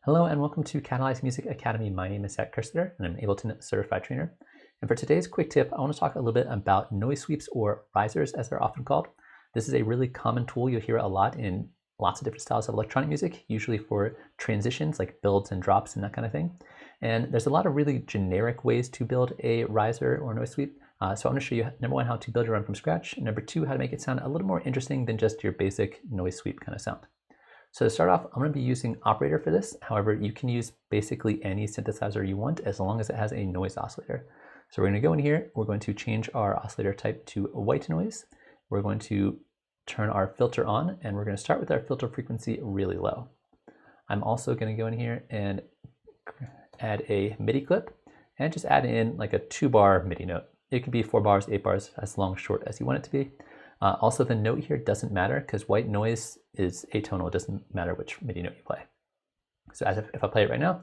Hello and welcome to Catalyze Music Academy. My name is Zaak Kerstetter and I'm an Ableton Certified Trainer. And for today's quick tip, I want to talk a little bit about noise sweeps, or risers as they're often called. This is a really common tool. You'll hear it a lot in lots of different styles of electronic music, usually for transitions like builds and drops and that kind of thing. And there's a lot of really generic ways to build a riser or noise sweep. So I want to show you, number one, how to build your own from scratch, and number two, how to make it sound a little more interesting than just your basic noise sweep kind of sound. So to start off, I'm going to be using Operator for this. However, you can use basically any synthesizer you want as long as it has a noise oscillator. So we're going to go in here, we're going to change our oscillator type to white noise. We're going to turn our filter on, and we're going to start with our filter frequency really low. I'm also going to go in here and add a MIDI clip and just add in like a 2-bar MIDI note. It could be 4 bars, 8 bars, as long or short as you want it to be. Also, the note here doesn't matter because white noise is atonal. It doesn't matter which MIDI note you play. So if I play it right now,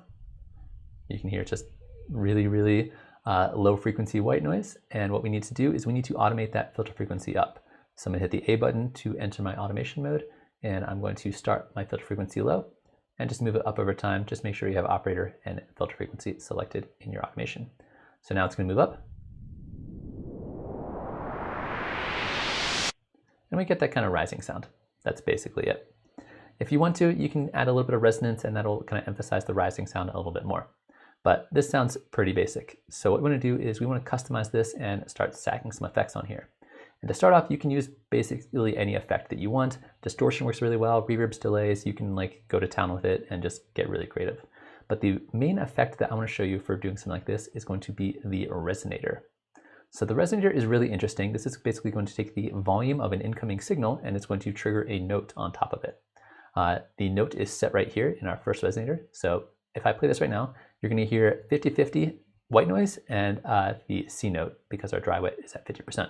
you can hear just really low frequency white noise. And what we need to do is we need to automate that filter frequency up. So I'm going to hit the A button to enter my automation mode, and I'm going to start my filter frequency low and just move it up over time. Just make sure you have operator and filter frequency selected in your automation. So now it's going to move up. And we get that kind of rising sound. That's basically it. If you want to, you can add a little bit of resonance, and that'll kind of emphasize the rising sound a little bit more. But this sounds pretty basic. So what we want to do is we want to customize this and start stacking some effects on here. And to start off, you can use basically any effect that you want. Distortion works really well, reverbs, delays, you can like go to town with it and just get really creative. But the main effect that I want to show you for doing something like this is going to be the resonator. So the resonator is really interesting. This is basically going to take the volume of an incoming signal and it's going to trigger a note on top of it. The note is set right here in our first resonator. So if I play this right now, you're going to hear 50-50 white noise and the C note because our dry wet is at 50%.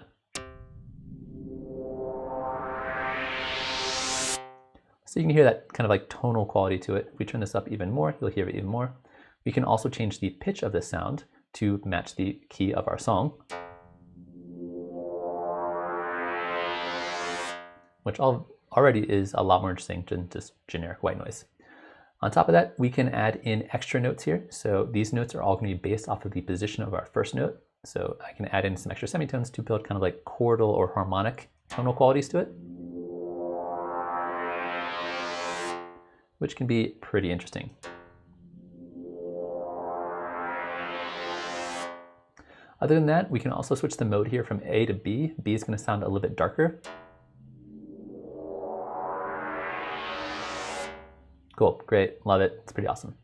So you can hear that kind of like tonal quality to it. If we turn this up even more, you'll hear it even more. We can also change the pitch of this sound to match the key of our song, which already is a lot more interesting than just generic white noise. On top of that, we can add in extra notes here. So these notes are all going to be based off of the position of our first note. So I can add in some extra semitones to build kind of like chordal or harmonic tonal qualities to it, which can be pretty interesting. Other than that, we can also switch the mode here from A to B. B is going to sound a little bit darker. Cool, great, love it, it's pretty awesome.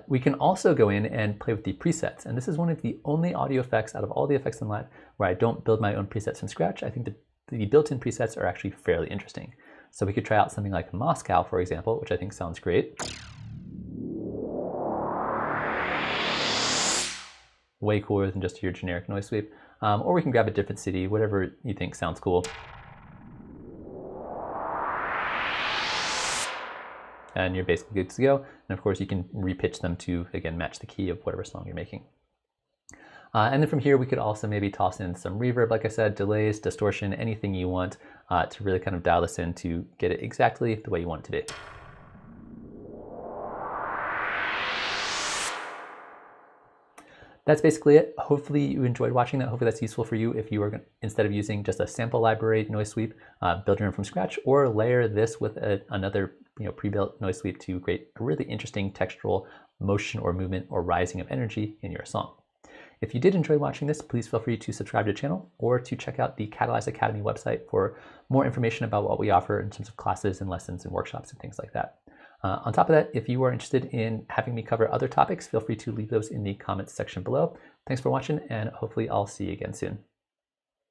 We can also go in and play with the presets, and this is one of the only audio effects out of all the effects in Lat where I don't build my own presets from scratch. I think the built-in presets are actually fairly interesting. So we could try out something like Moscow, for example, which I think sounds great. Way cooler than just your generic noise sweep. Or we can grab a different city, whatever you think sounds cool. And you're basically good to go. And of course you can repitch them to, again, match the key of whatever song you're making. And then from here, we could also maybe toss in some reverb, like I said, delays, distortion, anything you want to really kind of dial this in to get it exactly the way you want it to be. That's basically it. Hopefully you enjoyed watching that. Hopefully that's useful for you if you are going to, instead of using just a sample library noise sweep, build your own from scratch, or layer this with another pre-built noise sweep to create a really interesting textural motion or movement or rising of energy in your song. If you did enjoy watching this, please feel free to subscribe to the channel or to check out the Catalyze Academy website for more information about what we offer in terms of classes and lessons and workshops and things like that. On top of that, if you are interested in having me cover other topics, feel free to leave those in the comments section below. Thanks for watching, and hopefully I'll see you again soon.